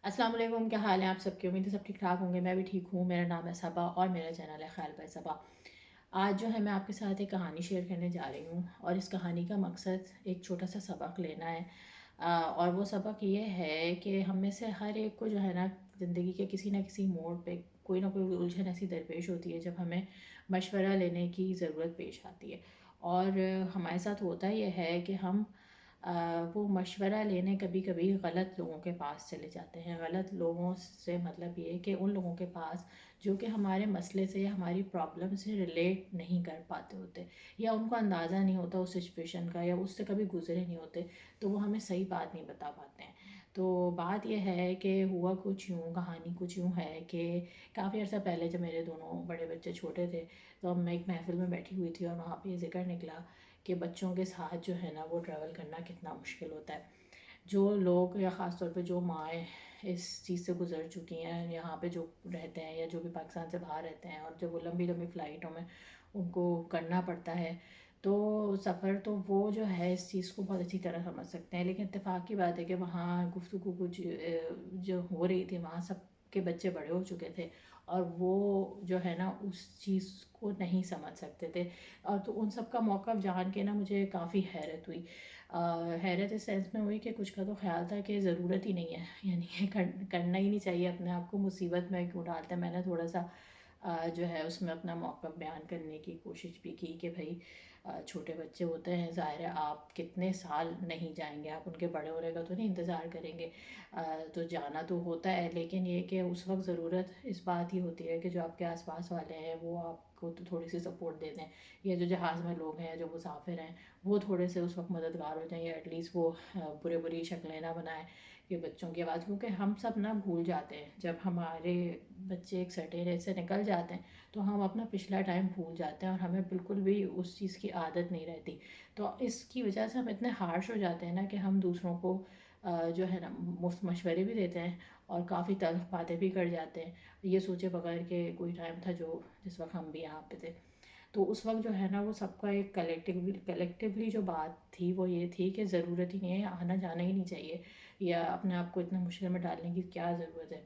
السلام علیکم، کیا حال ہے آپ سب کے؟ امید ہے سب ٹھیک ٹھاک ہوں گے. میں بھی ٹھیک ہوں. میرا نام ہے صبا اور میرا چینل ہے خیال بائی صبا. آج جو ہے میں آپ کے ساتھ ایک کہانی شیئر کرنے جا رہی ہوں، اور اس کہانی کا مقصد ایک چھوٹا سا سبق لینا ہے. اور وہ سبق یہ ہے کہ ہم میں سے ہر ایک کو جو ہے نا، زندگی کے کسی نہ کسی موڑ پہ کوئی نہ کوئی الجھن ایسی درپیش ہوتی ہے جب ہمیں مشورہ لینے کی ضرورت پیش آتی ہے. اور ہمارے ساتھ ہوتا یہ ہے کہ ہم وہ مشورہ لینے کبھی کبھی غلط لوگوں کے پاس چلے جاتے ہیں. غلط لوگوں سے مطلب یہ کہ ان لوگوں کے پاس جو کہ ہمارے مسئلے سے یا ہماری پرابلم سے ریلیٹ نہیں کر پاتے ہوتے، یا ان کو اندازہ نہیں ہوتا اس سچویشن کا، یا اس سے کبھی گزرے نہیں ہوتے، تو وہ ہمیں صحیح بات نہیں بتا پاتے ہیں. تو بات یہ ہے کہ ہوا کچھ یوں، کہانی کچھ یوں ہے کہ کافی عرصہ پہلے جب میرے دونوں بڑے بچے چھوٹے تھے، تو میں ایک محفل میں بیٹھی ہوئی تھی، اور وہاں پہ یہ ذکر نکلا کہ بچوں کے ساتھ جو ہے نا وہ ٹریول کرنا کتنا مشکل ہوتا ہے. جو لوگ، یا خاص طور پہ جو مائیں اس چیز سے گزر چکی ہیں، یہاں پہ جو رہتے ہیں یا جو بھی پاکستان سے باہر رہتے ہیں، اور جب وہ لمبی لمبی فلائٹوں میں ان کو کرنا پڑتا ہے تو سفر، تو وہ جو ہے اس چیز کو بہت اچھی طرح سمجھ سکتے ہیں. لیکن اتفاق کی بات ہے کہ وہاں گفتگو کچھ جو ہو رہی تھی، وہاں سب کے بچے بڑے ہو چکے تھے، اور وہ جو ہے نا اس چیز کو نہیں سمجھ سکتے تھے. اور تو ان سب کا موقف جان کے نا مجھے کافی حیرت ہوئی. حیرت اس سینس میں ہوئی کہ کچھ کا تو خیال تھا کہ ضرورت ہی نہیں ہے، یعنی یہ کرنا ہی نہیں چاہیے، اپنے آپ کو مصیبت میں کیوں ڈالتے ہیں. میں نے تھوڑا سا جو ہے اس میں اپنا موقف بیان کرنے کی کوشش بھی کی کہ بھائی چھوٹے بچے ہوتے ہیں، ظاہر ہے آپ کتنے سال نہیں جائیں گے، آپ ان کے بڑے ہونے کا تو نہیں انتظار کریں گے. تو جانا تو ہوتا ہے، لیکن یہ کہ اس وقت ضرورت اس بات کی ہوتی ہے کہ جو آپ کے آس پاس والے ہیں وہ آپ کو تو تھوڑی سی سپورٹ دے دیں، یا جو جہاز میں لوگ ہیں، جو مسافر ہیں، وہ تھوڑے سے اس وقت مددگار ہو جائیں، یا ایٹ لیسٹ وہ بری شکلیں نہ بنائیں کہ بچوں کی آواز. کیونکہ ہم سب نہ بھول جاتے ہیں جب ہمارے بچے ایک سرٹین ایج سے نکل جاتے ہیں، تو ہم اپنا پچھلا ٹائم بھول جاتے ہیں، اور ہمیں بالکل بھی اس چیز کی عادت نہیں رہتی. تو اس کی وجہ سے ہم اتنے ہارش ہو جاتے ہیں نا کہ ہم دوسروں کو جو ہے نا مفت مشورے بھی دیتے ہیں، اور کافی تلخ باتیں بھی کر جاتے ہیں، یہ سوچے بغیر کہ کوئی ٹائم تھا جس وقت ہم بھی یہاں پہ تھے. تو اس وقت جو ہے نا وہ سب کا ایک کلیکٹیولی جو بات تھی وہ یہ تھی کہ ضرورت ہی نہیں ہے، آنا جانا ہی نہیں چاہیے، یا اپنے آپ کو اتنے مشکل میں ڈالنے کی کیا ضرورت ہے.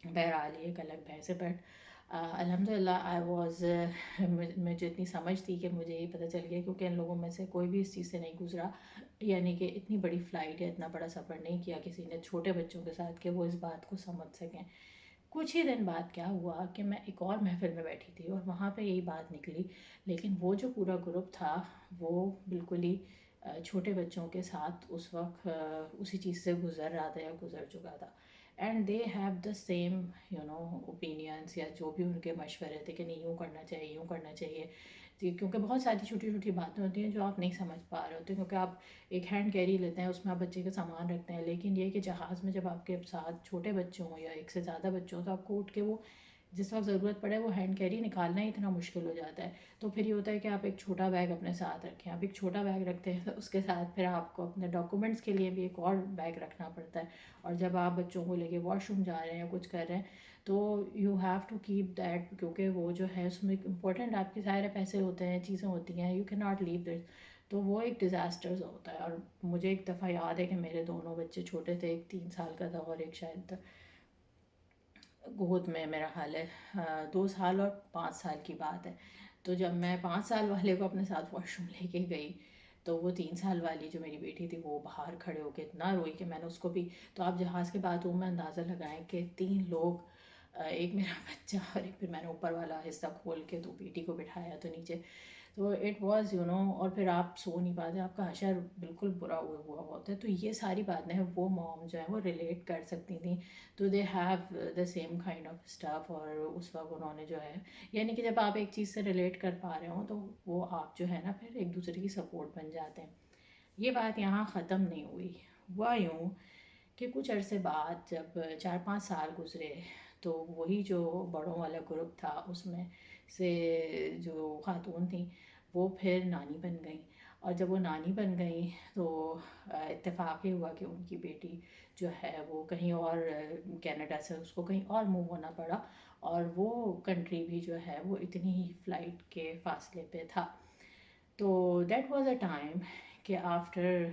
بہرحال یہ ایک الگ بحث ہے، بٹ الحمد للہ آئی واز مجھے اتنی سمجھ تھی کہ مجھے یہ پتہ چل گیا، کیونکہ ان لوگوں میں سے کوئی بھی اس چیز سے نہیں گزرا، یعنی کہ اتنی بڑی فلائٹ یا اتنا بڑا سفر نہیں کیا کسی نے چھوٹے بچوں کے ساتھ کہ وہ اس بات کو سمجھ سکیں. کچھ ہی دن بعد کیا ہوا کہ میں ایک اور محفل میں بیٹھی تھی، اور وہاں پہ یہی بات نکلی. لیکن وہ جو پورا گروپ تھا وہ بالکل ہی چھوٹے بچوں کے ساتھ اس وقت اسی چیز سے گزر رہا تھا یا گزر چکا تھا. And they have the same opinions, یا جو بھی ان کے مشورے تھے کہ نہیں یوں کرنا چاہیے، یوں کرنا چاہیے. کیونکہ بہت ساری چھوٹی چھوٹی باتیں ہوتی ہیں جو آپ نہیں سمجھ پا رہے ہوتے، کیونکہ آپ ایک ہینڈ کیری لیتے ہیں، اس میں آپ بچے کا سامان رکھتے ہیں، لیکن یہ کہ جہاز میں جب آپ کے ساتھ چھوٹے بچے ہوں یا ایک سے زیادہ بچے ہوں، تو آپ کو اٹھ کے وہ جس وقت ضرورت پڑے وہ ہینڈ کیری نکالنا ہی اتنا مشکل ہو جاتا ہے. تو پھر یہ ہوتا ہے کہ آپ ایک چھوٹا بیگ اپنے ساتھ رکھیں. آپ ایک چھوٹا بیگ رکھتے ہیں تو اس کے ساتھ پھر آپ کو اپنے ڈاکومنٹس کے لیے بھی ایک اور بیگ رکھنا پڑتا ہے. اور جب آپ بچوں کو لے کے واش روم جا رہے ہیں یا کچھ کر رہے ہیں، تو you have to keep that, کیونکہ وہ جو ہے اس میں امپورٹنٹ آپ کے سارے پیسے ہوتے ہیں، چیزیں ہوتی ہیں، یو کین ناٹ لیو دس. تو وہ ایک ڈیزاسٹرز ہوتا ہے. اور مجھے ایک دفعہ یاد ہے کہ میرے دونوں بچے چھوٹے تھے، ایک 3 سال کا تھا اور ایک شاید گود میں، میرا حال ہے 2 سال اور 5 سال کی بات ہے. تو جب میں 5 سال والے کو اپنے ساتھ واش روم لے کے گئی، تو وہ 3 سال والی جو میری بیٹی تھی وہ باہر کھڑے ہو کے اتنا روئی کہ میں نے اس کو بھی. تو آپ جہاز کے باتھ روم میں اندازہ لگائیں کہ 3 لوگ، ایک میرا بچہ اور ایک پھر میں نے اوپر والا حصہ کھول کے تو بیٹی کو بٹھایا تو نیچے. تو اٹ واز اور پھر آپ سو نہیں پاتے، آپ کا حشر بالکل برا ہوا ہوتا ہے. تو یہ ساری باتیں وہ موم جو ہیں وہ ریلیٹ کر سکتی تھیں. تو they have the same kind of stuff. اور اس وقت انہوں نے جو ہے، یعنی کہ جب آپ ایک چیز سے ریلیٹ کر پا رہے ہوں تو وہ آپ جو ہے نا پھر ایک دوسرے کی سپورٹ بن جاتے ہیں. یہ بات یہاں ختم نہیں ہوئی. ہوا یوں کہ کچھ عرصے بعد جب 4 5 سال گزرے، تو وہی جو بڑوں والا گروپ تھا اس میں سے جو خاتون تھیں وہ پھر نانی بن گئیں. اور جب وہ نانی بن گئیں تو اتفاق یہ ہوا کہ ان کی بیٹی جو ہے وہ کہیں اور، کینیڈا سے اس کو کہیں اور موو ہونا پڑا، اور وہ کنٹری بھی جو ہے وہ اتنی ہی فلائٹ کے فاصلے پہ تھا. تو دیٹ واز اے ٹائم کہ آفٹر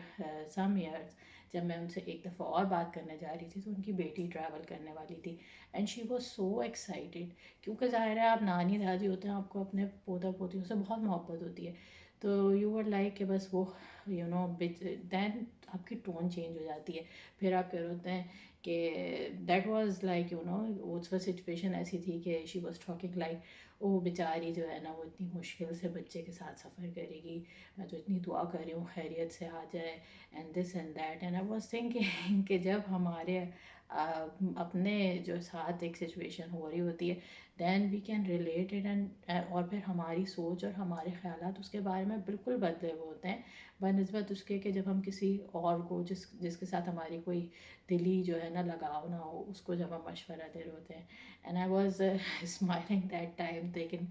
سم ایئرس جب میں ان سے ایک دفعہ اور بات کرنے جا رہی تھی تو ان کی بیٹی ٹریول کرنے والی تھی and she was so excited, کیونکہ ظاہر ہے آپ نانی دادی ہوتے ہیں، آپ کو اپنے پوتا پوتیوں سے بہت محبت ہوتی ہے، تو یو ور لائک کہ بس وہ دین آپ کی ٹون چینج ہو جاتی ہے، پھر آپ پھر ہوتے ہیں کہ دیٹ واز لائک اس وقت سچویشن ایسی تھی کہ شی واز ٹاکنگ لائک وہ بیچاری جو ہے نا وہ اتنی مشکل سے بچے کے ساتھ سفر کرے گی، میں تو اتنی دعا کر رہی ہوں خیریت سے آ جائے and this and that, and I was thinking کہ جب ہمارے اپنے جو ساتھ ایک سچویشن ہو رہی ہوتی ہے then we can relate it, and اور پھر ہماری سوچ اور ہمارے خیالات اس کے بارے میں بالکل بدلے ہوئے ہوتے ہیں بنسبت اس کے کہ جب ہم کسی اور کو جس کے ساتھ ہماری کوئی دلی جو ہے نا لگاؤ نہ ہو اس کو جب ہم مشورہ دے رہے ہوتے ہیں. And I was smiling that time, لیکن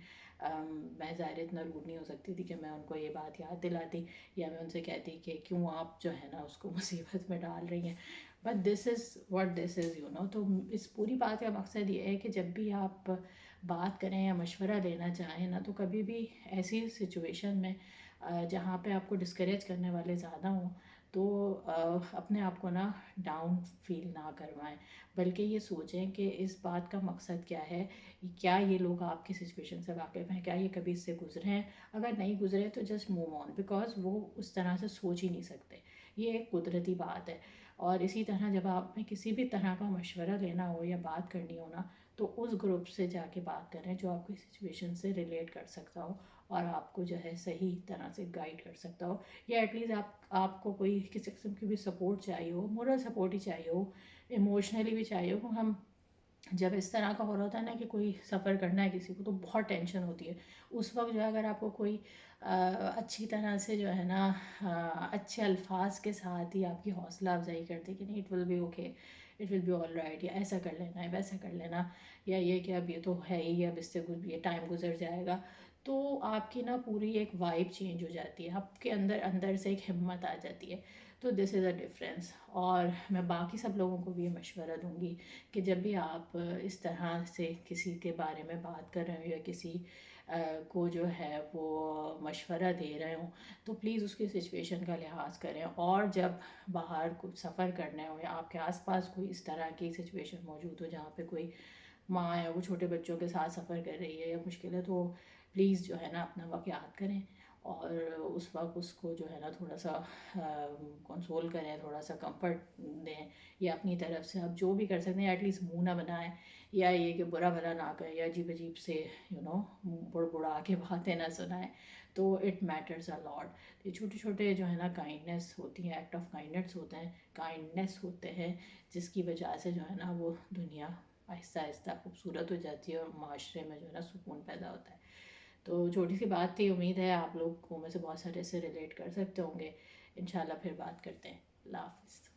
میں ظاہر اتنا روڈ نہیں ہو سکتی تھی کہ میں ان کو یہ بات یاد دلاتی یا میں ان سے کہتی کہ کیوں آپ جو ہے نا اس کو مصیبت میں ڈال رہی ہیں، but this is what this از تو اس پوری بات کا مقصد یہ ہے کہ جب بھی آپ بات کریں یا مشورہ لینا چاہیں نا تو کبھی بھی ایسی سچویشن میں جہاں پہ آپ کو ڈسکریج کرنے والے زیادہ ہوں تو اپنے آپ کو نا ڈاؤن فیل نہ کروائیں، بلکہ یہ سوچیں کہ اس بات کا مقصد کیا ہے، کیا یہ لوگ آپ کی سچویشن سے واقف ہیں، کیا یہ کبھی اس سے گزرے ہیں، اگر نہیں گزرے تو جسٹ موو آن، بیکاز وہ اس طرح سے سوچ ہی نہیں سکتے، یہ ایک قدرتی بات ہے. اور اسی طرح جب آپ میں کسی بھی طرح کا مشورہ لینا ہو یا بات کرنی ہو نا تو اس گروپ سے جا کے بات کریں جو آپ کی سچویشن سے ریلیٹ کر سکتا ہو اور آپ کو جو ہے صحیح طرح سے گائیڈ کر سکتا ہو، یا ایٹ لیسٹ آپ کو کوئی کسی قسم کی بھی سپورٹ چاہیے ہو، مورل سپورٹ ہی چاہیے ہو، ایموشنلی بھی چاہیے ہو. ہم جب اس طرح کا ہو رہا ہوتا ہے نا کہ کوئی سفر کرنا ہے کسی کو تو بہت ٹینشن ہوتی ہے، اس وقت جو ہے اگر آپ کو کوئی اچھی طرح سے جو ہے نا اچھے الفاظ کے ساتھ ہی آپ کی حوصلہ افزائی کرتے کہ نہیں it will be okay, it will be all right, یا ایسا کر لینا ہے ویسا کر لینا، یا یہ کہ اب یہ تو ہے ہی، اب اس سے یہ ٹائم گزر جائے گا، تو آپ کی نا پوری ایک وائب چینج ہو جاتی ہے، آپ کے اندر اندر سے ایک ہمت آ جاتی ہے. تو دس از اے ڈفرینس. اور میں باقی سب لوگوں کو بھی یہ مشورہ دوں گی کہ جب بھی آپ اس طرح سے کسی کے بارے میں بات کر رہے ہوں یا کسی کو جو ہے وہ مشورہ دے رہے ہوں تو پلیز اس کی سچویشن کا لحاظ کریں، اور جب باہر کچھ سفر کرنے ہو یا آپ کے آس پاس کوئی اس طرح کی سچویشن موجود ہو جہاں پہ کوئی ماں ہے وہ چھوٹے بچوں کے ساتھ سفر کر رہی ہے یا مشکل ہے، تو پلیز جو ہے نا اپنا وقت یاد کریں اور اس وقت اس کو جو ہے نا تھوڑا سا کنسول کریں، تھوڑا سا کمفرٹ دیں، یا اپنی طرف سے آپ جو بھی کر سکتے ہیں ایٹ لیسٹ منہ نہ بنائیں، یا یہ کہ برا بھلا نہ کریں یا عجیب عجیب سے بڑا کے باتیں نہ سنائیں، تو اٹ میٹرز اے لاٹ. یہ چھوٹے چھوٹے جو ہے نا کائنڈنیس ہوتی ہیں، ایکٹ آف کائنڈنیس ہوتے ہیں جس کی وجہ سے جو ہے نا وہ دنیا آہستہ آہستہ خوبصورت ہو جاتی ہے اور معاشرے میں جو ہے نا سکون پیدا ہوتا ہے. تو چھوٹی سی بات تھی، امید ہے آپ لوگ کو میں سے بہت سارے سے ریلیٹ کر سکتے ہوں گے. انشاءاللہ پھر بات کرتے ہیں. اللہ حافظ.